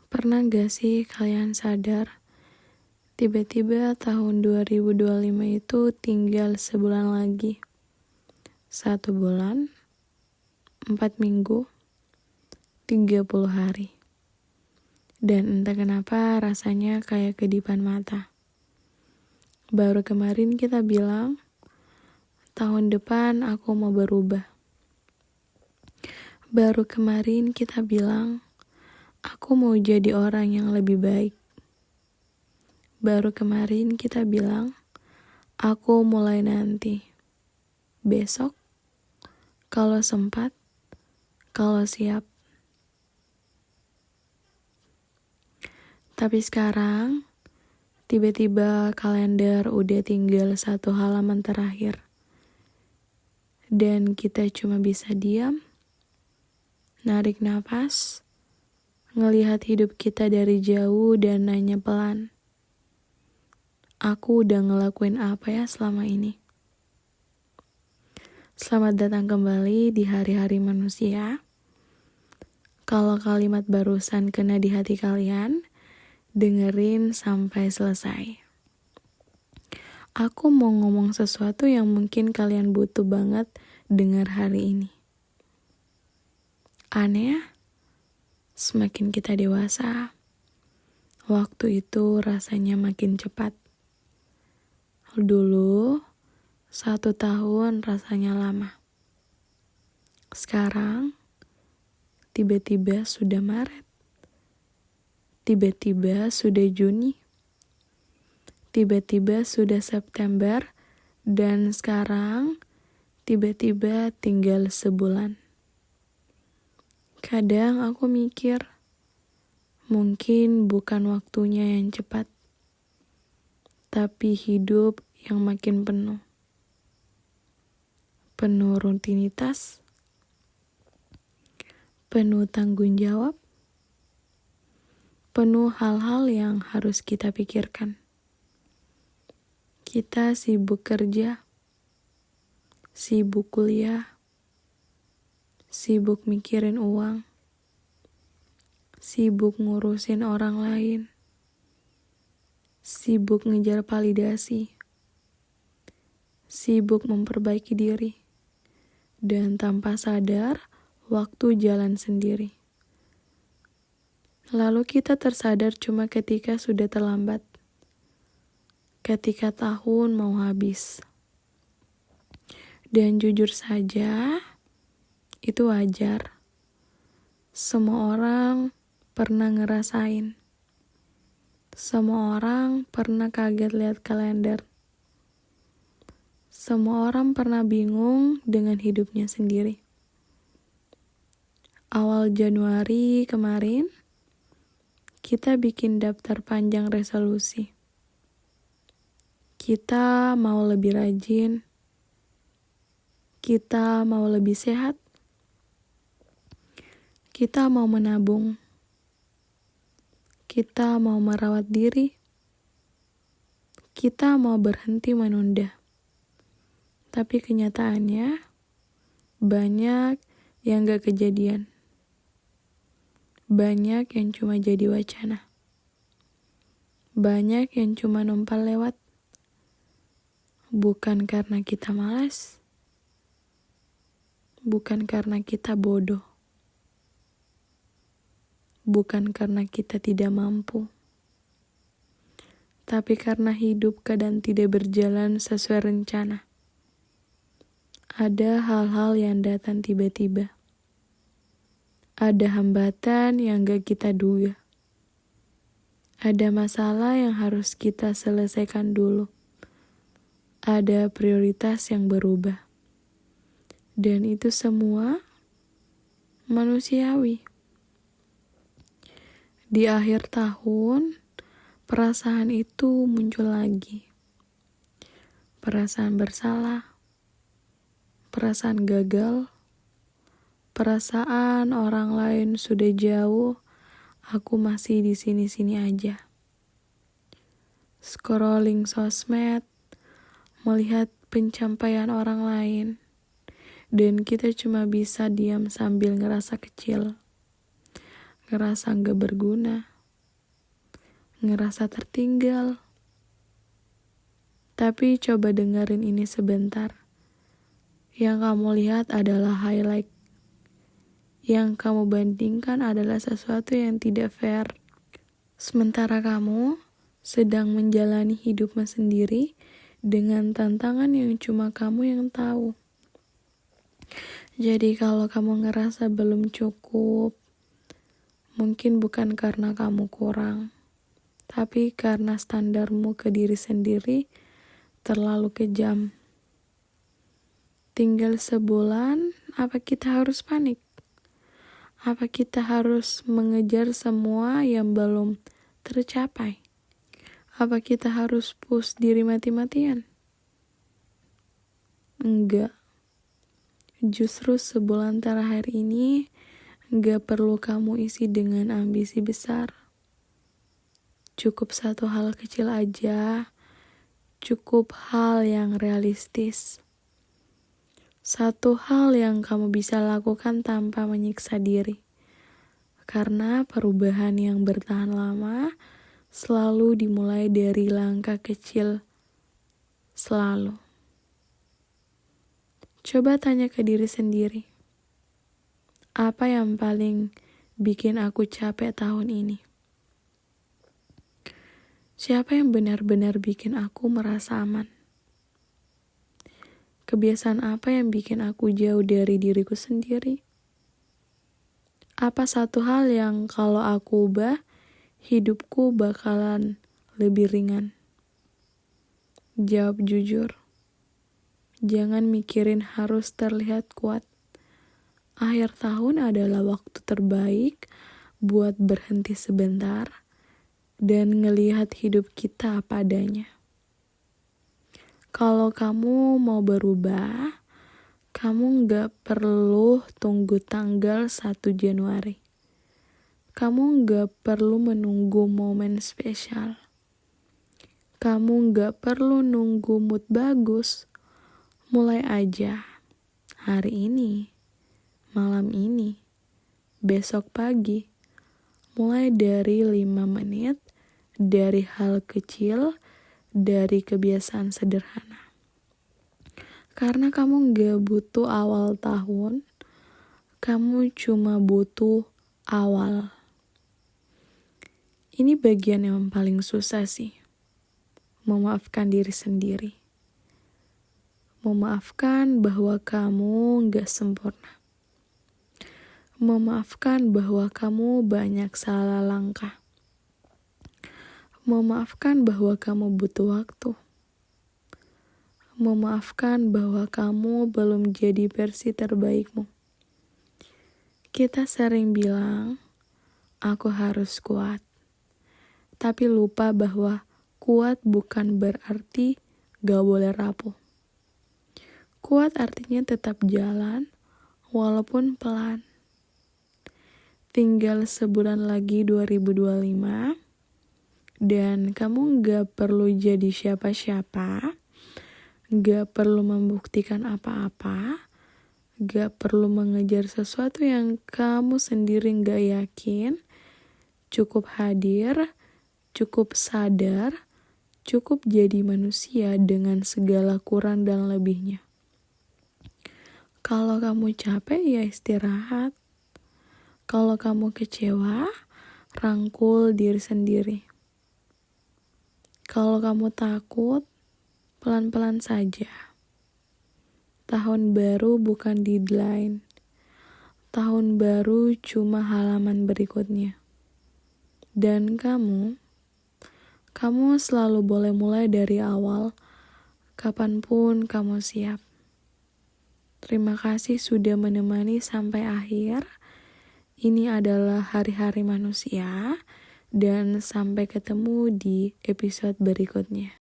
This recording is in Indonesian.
Pernah gak sih kalian sadar, tiba-tiba tahun 2025 itu tinggal sebulan lagi. 1 bulan, 4 minggu, 30 hari. Dan entah kenapa rasanya kayak kedipan mata. Baru kemarin kita bilang, tahun depan aku mau berubah. Baru kemarin kita bilang, aku mau jadi orang yang lebih baik. Baru kemarin kita bilang, aku mulai nanti. Besok, kalau sempat, kalau siap. Tapi sekarang, tiba-tiba kalender udah tinggal 1 halaman terakhir. Dan kita cuma bisa diam, narik nafas, ngelihat hidup kita dari jauh dan nanya pelan. Aku udah ngelakuin apa ya selama ini? Selamat datang kembali di hari-hari manusia. Kalau kalimat barusan kena di hati kalian, dengerin sampai selesai. Aku mau ngomong sesuatu yang mungkin kalian butuh banget dengar hari ini. Aneh ya? Semakin kita dewasa, waktu itu rasanya makin cepat. Dulu, 1 tahun rasanya lama. Sekarang, tiba-tiba sudah Maret. Tiba-tiba sudah Juni. Tiba-tiba sudah September. Dan sekarang, tiba-tiba tinggal sebulan. Kadang aku mikir, mungkin bukan waktunya yang cepat, tapi hidup yang makin penuh. Penuh rutinitas, penuh tanggung jawab, penuh hal-hal yang harus kita pikirkan. Kita sibuk kerja, sibuk kuliah, sibuk mikirin uang, sibuk ngurusin orang lain, sibuk ngejar validasi, sibuk memperbaiki diri, dan tanpa sadar, waktu jalan sendiri. Lalu kita tersadar cuma ketika sudah terlambat, ketika tahun mau habis. Dan jujur saja, itu wajar. Semua orang pernah ngerasain. Semua orang pernah kaget lihat kalender. Semua orang pernah bingung dengan hidupnya sendiri. Awal Januari kemarin, kita bikin daftar panjang resolusi. Kita mau lebih rajin. Kita mau lebih sehat. Kita mau menabung. Kita mau merawat diri. Kita mau berhenti menunda. Tapi kenyataannya, banyak yang gak kejadian. Banyak yang cuma jadi wacana. Banyak yang cuma numpang lewat. Bukan karena kita malas. Bukan karena kita bodoh. Bukan karena kita tidak mampu. Tapi karena hidup kadang tidak berjalan sesuai rencana. Ada hal-hal yang datang tiba-tiba. Ada hambatan yang gak kita duga. Ada masalah yang harus kita selesaikan dulu. Ada prioritas yang berubah. Dan itu semua manusiawi. Di akhir tahun, perasaan itu muncul lagi. Perasaan bersalah, perasaan gagal, perasaan orang lain sudah jauh, aku masih di sini-sini aja. Scrolling sosmed, melihat pencapaian orang lain, dan kita cuma bisa diam sambil ngerasa kecil, ngerasa gak berguna, ngerasa tertinggal. Tapi coba dengerin ini sebentar. Yang kamu lihat adalah highlight. Yang kamu bandingkan adalah sesuatu yang tidak fair. Sementara kamu sedang menjalani hidupmu sendiri dengan tantangan yang cuma kamu yang tahu. Jadi kalau kamu ngerasa belum cukup, mungkin bukan karena kamu kurang, tapi karena standarmu ke diri sendiri terlalu kejam. Tinggal sebulan, apa kita harus panik? Apa kita harus mengejar semua yang belum tercapai? Apa kita harus push diri mati-matian? Enggak. Justru sebulan terakhir ini enggak perlu kamu isi dengan ambisi besar. Cukup satu hal kecil aja. Cukup hal yang realistis. Satu hal yang kamu bisa lakukan tanpa menyiksa diri. Karena perubahan yang bertahan lama selalu dimulai dari langkah kecil. Selalu. Coba tanya ke diri sendiri. Apa yang paling bikin aku capek tahun ini? Siapa yang benar-benar bikin aku merasa aman? Kebiasaan apa yang bikin aku jauh dari diriku sendiri? Apa satu hal yang kalau aku ubah, hidupku bakalan lebih ringan? Jawab jujur. Jangan mikirin harus terlihat kuat. Akhir tahun adalah waktu terbaik buat berhenti sebentar dan ngelihat hidup kita apa adanya. Kalau kamu mau berubah, kamu gak perlu tunggu tanggal 1 Januari. Kamu gak perlu menunggu momen spesial. Kamu gak perlu nunggu mood bagus. Mulai aja. Hari ini, malam ini, besok pagi. Mulai dari 5 menit, dari hal kecil, dari kebiasaan sederhana. Karena kamu gak butuh awal tahun, kamu cuma butuh awal. Ini bagian yang paling susah sih. Memaafkan diri sendiri. Memaafkan bahwa kamu gak sempurna. Memaafkan bahwa kamu banyak salah langkah. Memaafkan bahwa kamu butuh waktu. Memaafkan bahwa kamu belum jadi versi terbaikmu. Kita sering bilang, aku harus kuat. Tapi lupa bahwa kuat bukan berarti gak boleh rapuh. Kuat artinya tetap jalan, walaupun pelan. Tinggal sebulan lagi 2025, dan kamu gak perlu jadi siapa-siapa, gak perlu membuktikan apa-apa, gak perlu mengejar sesuatu yang kamu sendiri gak yakin. Cukup hadir, cukup sadar, cukup jadi manusia dengan segala kurang dan lebihnya. Kalau kamu capek ya istirahat. Kalau kamu kecewa, rangkul diri sendiri. Kalau kamu takut, pelan-pelan saja. Tahun baru bukan deadline. Tahun baru cuma halaman berikutnya. Dan kamu selalu boleh mulai dari awal, kapanpun kamu siap. Terima kasih sudah menemani sampai akhir. Ini adalah hari-hari manusia, dan sampai ketemu di episode berikutnya.